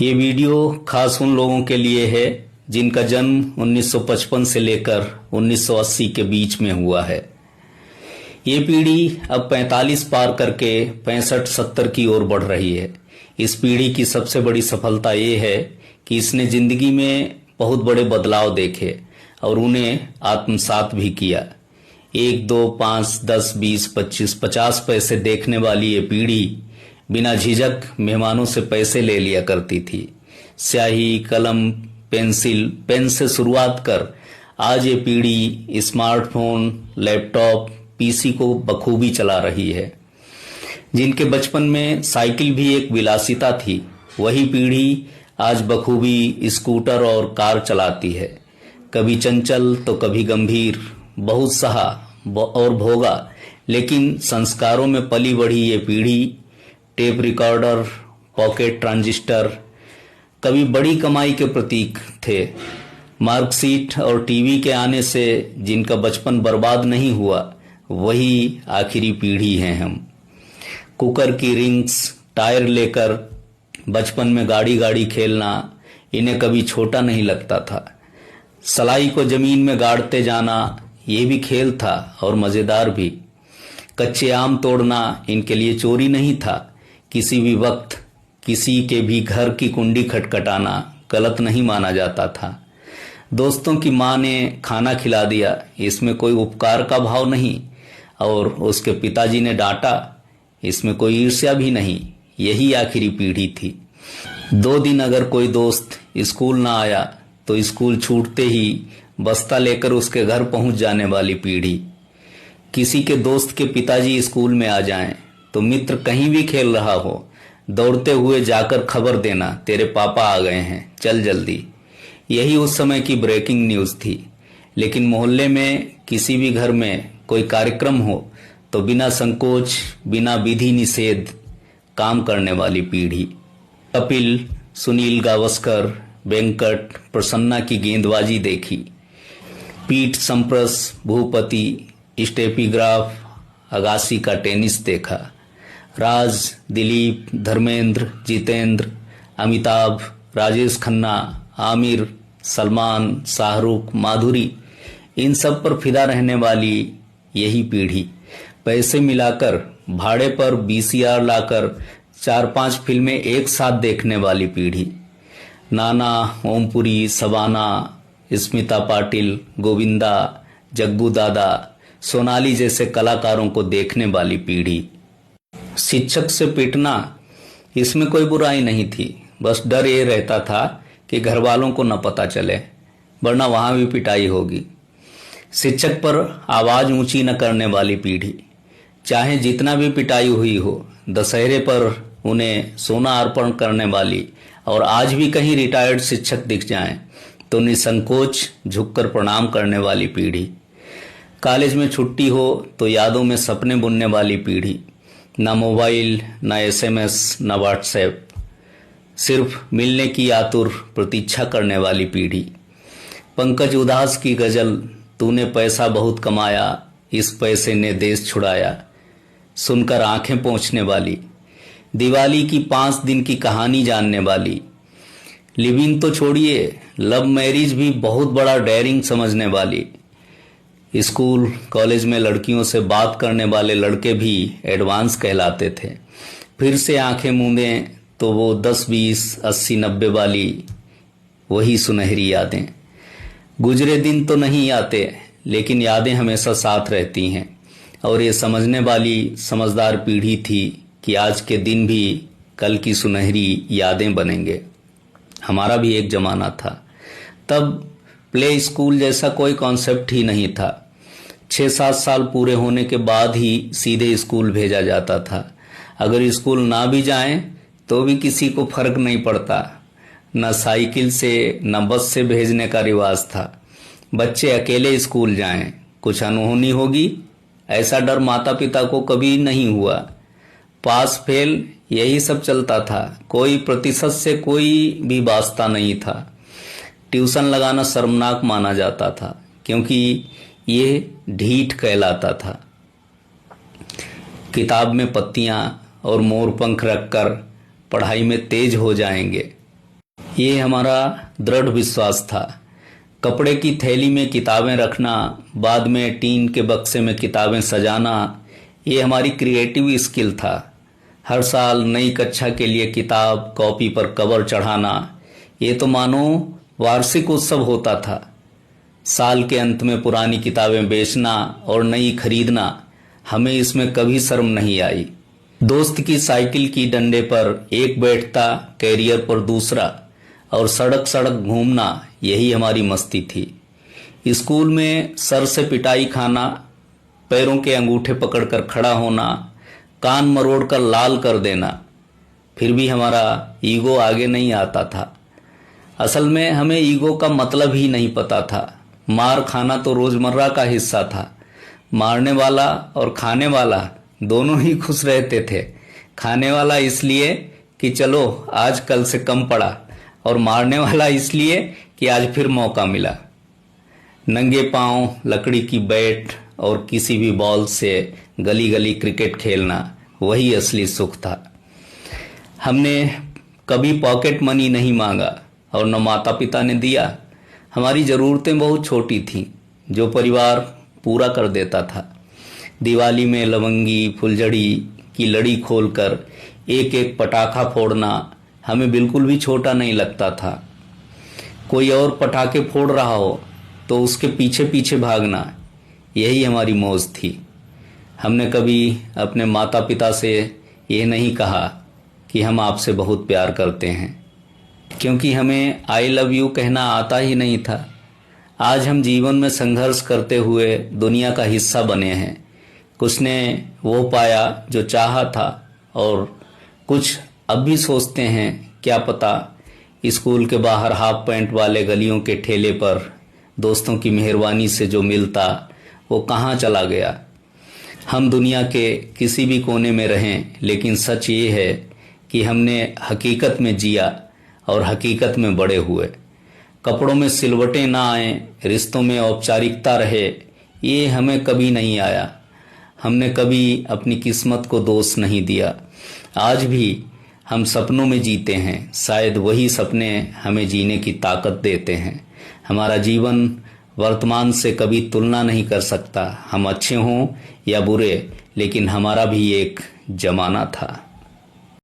ये वीडियो खास उन लोगों के लिए है जिनका जन्म 1955 से लेकर 1980 के बीच में हुआ है। ये पीढ़ी अब 45 पार करके 65-70 की ओर बढ़ रही है। इस पीढ़ी की सबसे बड़ी सफलता ये है कि इसने जिंदगी में बहुत बड़े बदलाव देखे और उन्हें आत्मसात भी किया। 1, 2, 5, 10, 20, 25, 50 पैसे देखने वाली ये पीढ़ी बिना झिझक मेहमानों से पैसे ले लिया करती थी। स्याही, कलम, पेंसिल, पेन से शुरुआत कर आज ये पीढ़ी स्मार्टफोन, लैपटॉप, पीसी को बखूबी चला रही है। जिनके बचपन में साइकिल भी एक विलासिता थी, वही पीढ़ी आज बखूबी स्कूटर और कार चलाती है। कभी चंचल तो कभी गंभीर, बहुत सहा और भोगा, लेकिन संस्कारों में पली बढ़ी ये पीढ़ी टेप रिकॉर्डर, पॉकेट ट्रांजिस्टर कभी बड़ी कमाई के प्रतीक थे। मार्कशीट और टीवी के आने से जिनका बचपन बर्बाद नहीं हुआ, वही आखिरी पीढ़ी हैं हम। कुकर की रिंग्स, टायर लेकर बचपन में गाड़ी गाड़ी खेलना इन्हें कभी छोटा नहीं लगता था। सलाई को जमीन में गाड़ते जाना ये भी खेल था और मजेदार भी। कच्चे आम तोड़ना इनके लिए चोरी नहीं था। किसी भी वक्त किसी के भी घर की कुंडी खटखटाना गलत नहीं माना जाता था। दोस्तों की माँ ने खाना खिला दिया, इसमें कोई उपकार का भाव नहीं, और उसके पिताजी ने डांटा, इसमें कोई ईर्ष्या भी नहीं। यही आखिरी पीढ़ी थी। 2 दिन अगर कोई दोस्त स्कूल ना आया तो स्कूल छूटते ही बस्ता लेकर उसके घर पहुंच जाने वाली पीढ़ी। किसी के दोस्त के पिताजी स्कूल में आ जाएं तो मित्र कहीं भी खेल रहा हो, दौड़ते हुए जाकर खबर देना, तेरे पापा आ गए हैं, चल जल्दी। यही उस समय की ब्रेकिंग न्यूज थी। लेकिन मोहल्ले में किसी भी घर में कोई कार्यक्रम हो तो बिना संकोच, बिना विधि निषेध काम करने वाली पीढ़ी। कपिल, सुनील गावस्कर, वेंकट, प्रसन्ना की गेंदबाजी देखी। पीट संप्रस, भूपति, स्टेफी ग्राफ, अगासी का टेनिस देखा। राज, दिलीप, धर्मेंद्र, जितेंद्र, अमिताभ, राजेश खन्ना, आमिर, सलमान, शाहरुख, माधुरी, इन सब पर फिदा रहने वाली यही पीढ़ी। पैसे मिलाकर भाड़े पर VCR लाकर 4-5 फिल्में एक साथ देखने वाली पीढ़ी। नाना, ओमपुरी, सबाना, स्मिता पाटिल, गोविंदा, जग्गू दादा, सोनाली जैसे कलाकारों को देखने वाली पीढ़ी। शिक्षक से पिटना, इसमें कोई बुराई नहीं थी, बस डर ये रहता था कि घर वालों को न पता चले, वरना वहां भी पिटाई होगी। शिक्षक पर आवाज ऊंची न करने वाली पीढ़ी। चाहे जितना भी पिटाई हुई हो, दशहरे पर उन्हें सोना अर्पण करने वाली, और आज भी कहीं रिटायर्ड शिक्षक दिख जाएं तो निसंकोच झुककर प्रणाम करने वाली पीढ़ी। कॉलेज में छुट्टी हो तो यादों में सपने बुनने वाली पीढ़ी। ना मोबाइल, ना SMS, ना व्हाट्सएप, सिर्फ मिलने की आतुर प्रतीक्षा करने वाली पीढ़ी। पंकज उदास की गजल, तूने पैसा बहुत कमाया, इस पैसे ने देश छुड़ाया, सुनकर आंखें पोंछने वाली। दिवाली की 5 दिन की कहानी जानने वाली। लिविंग तो छोड़िए, लव मैरिज भी बहुत बड़ा डेयरिंग समझने वाली। स्कूल कॉलेज में लड़कियों से बात करने वाले लड़के भी एडवांस कहलाते थे। फिर से आंखें मूंदें तो वो 10, 20, 80, 90 वाली वही सुनहरी यादें। गुजरे दिन तो नहीं आते, लेकिन यादें हमेशा साथ रहती हैं। और ये समझने वाली समझदार पीढ़ी थी कि आज के दिन भी कल की सुनहरी यादें बनेंगे। हमारा भी एक जमाना था, तब प्ले स्कूल जैसा कोई कॉन्सेप्ट ही नहीं था। 6-7 साल पूरे होने के बाद ही सीधे स्कूल भेजा जाता था। अगर स्कूल ना भी जाएं तो भी किसी को फर्क नहीं पड़ता। न साइकिल से न बस से भेजने का रिवाज था। बच्चे अकेले स्कूल जाएं, कुछ अनहोनी होगी, ऐसा डर माता पिता को कभी नहीं हुआ। पास फेल यही सब चलता था। कोई प्रतिशत से कोई भी वास्ता नहीं था। ट्यूशन लगाना शर्मनाक माना जाता था, क्योंकि ये ढीठ कहलाता था। किताब में पत्तियां और मोर पंख रखकर पढ़ाई में तेज हो जाएंगे, ये हमारा दृढ़ विश्वास था। कपड़े की थैली में किताबें रखना, बाद में टीन के बक्से में किताबें सजाना, ये हमारी क्रिएटिव स्किल था। हर साल नई कक्षा के लिए किताब कॉपी पर कवर चढ़ाना, ये तो मानो वार्षिक उत्सव होता था। साल के अंत में पुरानी किताबें बेचना और नई खरीदना, हमें इसमें कभी शर्म नहीं आई। दोस्त की साइकिल की डंडे पर एक बैठता, कैरियर पर दूसरा, और सड़क सड़क घूमना, यही हमारी मस्ती थी। स्कूल में सर से पिटाई खाना, पैरों के अंगूठे पकड़कर खड़ा होना, कान मरोड़कर लाल कर देना, फिर भी हमारा ईगो आगे नहीं आता था। असल में हमें ईगो का मतलब ही नहीं पता था। मार खाना तो रोजमर्रा का हिस्सा था। मारने वाला और खाने वाला दोनों ही खुश रहते थे। खाने वाला इसलिए कि चलो आज कल से कम पड़ा, और मारने वाला इसलिए कि आज फिर मौका मिला। नंगे पांव लकड़ी की बैट और किसी भी बॉल से गली गली क्रिकेट खेलना, वही असली सुख था। हमने कभी पॉकेट मनी नहीं मांगा और न माता पिता ने दिया। हमारी ज़रूरतें बहुत छोटी थीं, जो परिवार पूरा कर देता था। दिवाली में लवंगी फुलझड़ी की लड़ी खोलकर एक एक पटाखा फोड़ना हमें बिल्कुल भी छोटा नहीं लगता था। कोई और पटाखे फोड़ रहा हो तो उसके पीछे पीछे भागना, यही हमारी मौज थी। हमने कभी अपने माता पिता से ये नहीं कहा कि हम आपसे बहुत प्यार करते हैं, क्योंकि हमें आई लव यू कहना आता ही नहीं था। आज हम जीवन में संघर्ष करते हुए दुनिया का हिस्सा बने हैं। कुछ ने वो पाया जो चाहा था, और कुछ अब भी सोचते हैं क्या पता स्कूल के बाहर हाफ पैंट वाले गलियों के ठेले पर दोस्तों की मेहरबानी से जो मिलता वो कहाँ चला गया। हम दुनिया के किसी भी कोने में रहें, लेकिन सच ये है कि हमने हकीकत में जिया और हकीकत में बड़े हुए। कपड़ों में सिलवटें ना आए, रिश्तों में औपचारिकता रहे, ये हमें कभी नहीं आया। हमने कभी अपनी किस्मत को दोष नहीं दिया। आज भी हम सपनों में जीते हैं, शायद वही सपने हमें जीने की ताकत देते हैं। हमारा जीवन वर्तमान से कभी तुलना नहीं कर सकता। हम अच्छे हों या बुरे, लेकिन हमारा भी एक जमाना था।